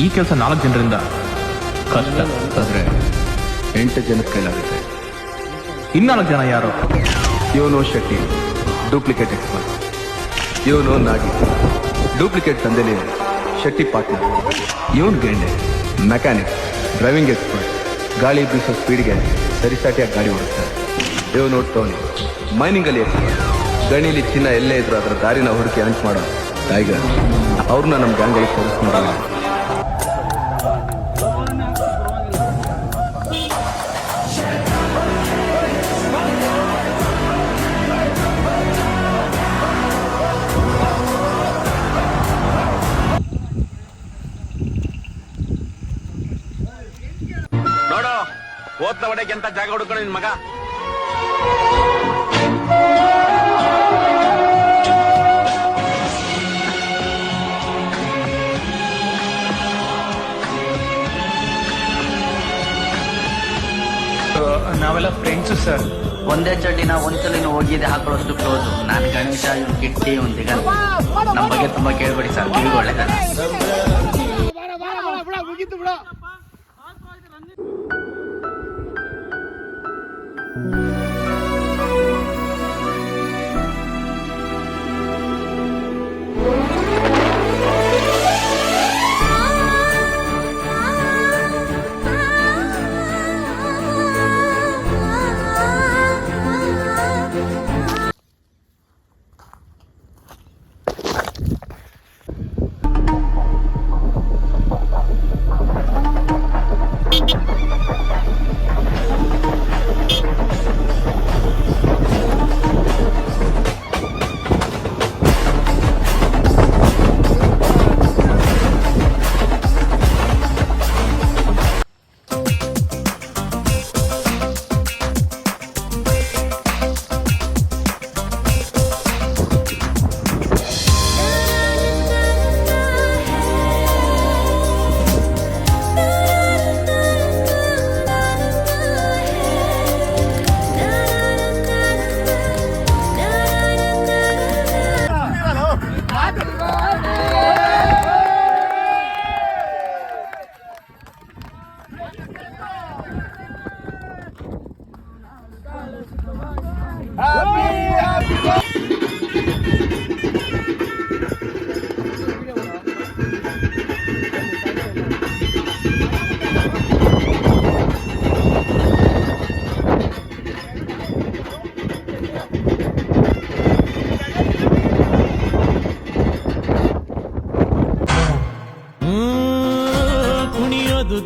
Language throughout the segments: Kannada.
ಈ ಕೆಲಸ 4 ಜನರಿಂದ ಕಷ್ಟ. ಆದರೆ 8 ಜನದ ಕೈಲಾಗುತ್ತೆ. ಇನ್ನಾಲ್ಕು ಜನ ಯಾರು? ಇವನು ಶೆಟ್ಟಿ, ಡೂಪ್ಲಿಕೇಟ್ ಎಕ್ಸ್ಪರ್ಟ್. ಇವನು ನಾಗಿ, ಡೂಪ್ಲಿಕೇಟ್ ತಂದೆಲಿ ಶೆಟ್ಟಿ ಪಾರ್ಟ್ನರ್. ಇವನು ಗೆಂಡೆ, ಮೆಕ್ಯಾನಿಕ್, ಡ್ರೈವಿಂಗ್ ಎಕ್ಸ್ಪರ್ಟ್. ಗಾಳಿ ಬೀಸೋ ಸ್ಪೀಡ್ಗೆ ಸರಿಸಾಟಿಯಾಗಿ ಗಾಡಿ ಓಡಿಸ್ತಾರೆ. ಇವನು ಟೋನಿ, ಮೈನಿಂಗಲ್ಲಿ ಎಕ್ಸ್ಪರ್ಟ್. ಗಣಿಲಿ ಚಿನ್ನ ಎಲ್ಲೇ ಇದ್ರು ಅದರ ದಾರಿನ ಹುಡುಕಿ ಅಂಟ್ ಮಾಡೋ ಟೈಗರ್. ಅವ್ರನ್ನ ನಮ್ಮ ಗ್ಯಾಂಗಲ್ಲಿ ಸೇರಿಸ್ಕೊಂಡಾಗ ನೋಡು, ಓದ್ನ ಹೊಡೆಗೆ ಅಂತ ಜಾಗ ಹುಡುಕೊಂಡು ನಿನ್ ಮಗ. ನಾವೆಲ್ಲ ಫ್ರೆಂಡ್ಸು ಸರ್. ಒಂದೇ ಚಡ್ಡಿನ ಒಂದ್ಸಲಿನ ಹೋಗಿದೆ ಹಾಕೊಳ್ಳೋಷ್ಟು ಕ್ಲೋಸ್. ನಾನು ಗಣೇಶ, ಇವ್ರು ಕಿಟ್ಟಿ, ಒಂದು ದಿಗಂತ. ನಮ್ಮ ಬಗ್ಗೆ ತುಂಬಾ ಕೇಳ್ಬೇಡಿ ಸರ್, ಕಿವಿಗೆ ಒಳ್ಳೆದಲ್ಲ.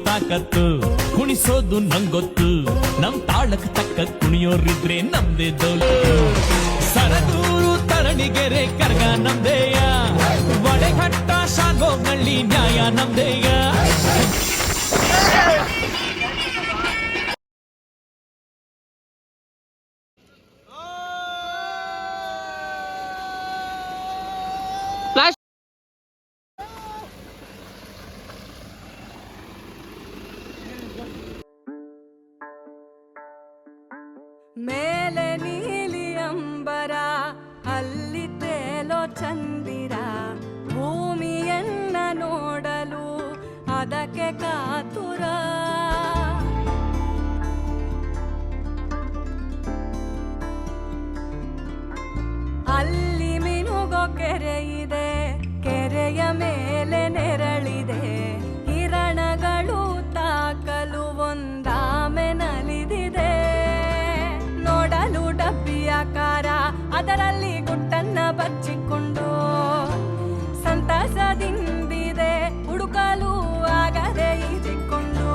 ತಾಕತ್ತು ಕುಣಿಸೋದು ನಂಗೊತ್ತು. ನಮ್ ತಾಳಕ್ ತಕ್ಕ ಕುಣಿಯೋರಿದ್ರೆ ನಮ್ದೇ ದೌಲತ್ತು. ಸರದೂರು ತರಣಿಗೆರೆ ಕರ್ಗ ನಮ್ದೇಯ, ಒಡೆಘಟ್ಟ ಶಾಗೋನಳ್ಳಿ ನ್ಯಾಯ ನಮ್ದೇಯ. ಮೇಲೆ ನೀಲಿ ಅಂಬರ, ಅಲ್ಲಿ ತೇಲೋ ಚಂದಿರ. ಭೂಮಿಯನ್ನ ನೋಡಲು ಅದಕ್ಕೆ ಕಾತುರ. ಅಲ್ಲಿ ಮಿನುಗೋ ಕೆರೆ ಇದೆ, ಕೆರೆಯ ಮೇಲೆ ನೆರಳಿದೆ. ಕಿರಣಗಳು ತಾಕಲು ಒಂದಾಮೆ ನಲಿದಿದೆ. ನೋಡಲು ಡಬ್ಬಿಯಾಕಾರ, ಅದರಲ್ಲಿ ಗುಟ್ಟನ್ನ ಬಚ್ಚಿಕೊಂಡು ಸಂತಸದಿಂದಿದೆ. ಹುಡುಕಲು ಆಗದೆ ಈಜಿಕೊಂಡು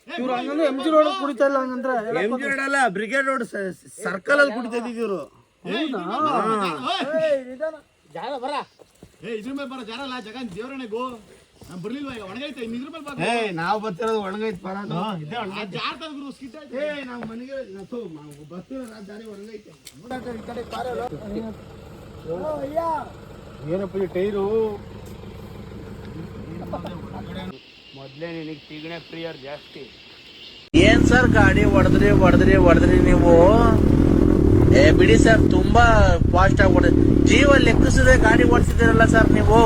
ಇವ್ರು ಹಂಗಂದ್ರೆ ಎಂ ಜಿ ರೋಡ್ ಕುಡಿತಾ ಇಲ್ಲ ಹಂಗಂದ್ರೆ ಎಂ ಜಿ ರೋಡ್ ಅಲ್ಲ ಬ್ರಿಗೇಡ್ ರೋಡ್ ಸರ್ಕಲ್ ಅಲ್ಲಿ ಕುಡಿತಾ ಇದ್ರು ನಾವು ಬರ್ತಿರೋದು ಒಣಗೈತ್ ಬರ ನಾವು ಮನೆಗೆ ಬರ್ತಿರೋ ದಾರಿ ಒಣಗೈತೆ ಏನಪ್ಪ ಈ ಟೈರು ಮೊದ್ಲೇ ನಿನಗೆ ಸಿಗಣೆ ಪ್ರಿಯರ್ ಜಾಸ್ತಿ ಏನ್ ಸರ್ ಗಾಡಿ ಹೊಡೆದ್ರಿ ನೀವು ಬಿಡಿ ಸರ್ ತುಂಬಾ ಫಾಸ್ಟ್ ಆಗಿ ಹೊಡೆದ್ರಿ ಜೀವ ಲೆಕ್ಕಿಸದೆ ಗಾಡಿ ಓಡಿಸಿದಿರಲ್ಲ ಸರ್ ನೀವು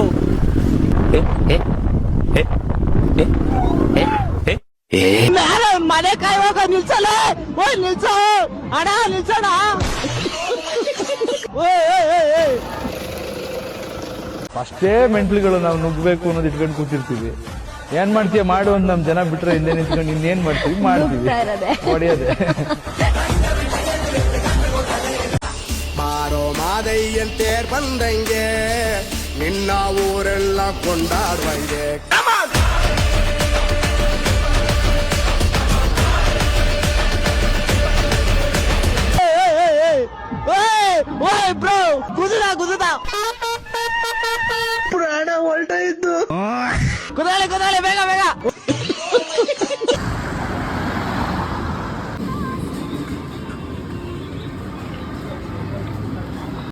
ಮನೆ ಕಾಯುವಾಗ ನಿಲ್ಸಲ್ಲ ನಿಲ್ಸೋ ಅಣ್ಣ ನಿಲ್ಸೋಣ ಅಷ್ಟೇ ಮೆಂಟ್ಲಿಗಳು ನಾವು ನುಗ್ಗಬೇಕು ಅನ್ನೋದು ಇಟ್ಕೊಂಡು ಕೂತಿರ್ತೀವಿ ಏನ್ ಮಾಡ್ತೀಯ ಮಾಡು ಅಂತ ನಮ್ ಜನ ಬಿಟ್ರೆ ಹಿಂದೆ ನಿಂತ್ಕೊಂಡು ಇನ್ನೇನ್ ಮಾಡ್ತೀವಿ ಹೊಡೆಯೋದೆ ಬಾರೋ ಮಾದಯ್ಯಂತೇರ್ ಬಂದಂಗೆ ನಿನ್ನ ಊರೆಲ್ಲ ಕೊಂಡಾಡುವಂಗೆ ಬ್ರೋ ಗುಜುದ ಪ್ರಾಣ ಹೊಲ್ಟಾಯ್ತು ಕುದಾಳೆ ಬೇಗ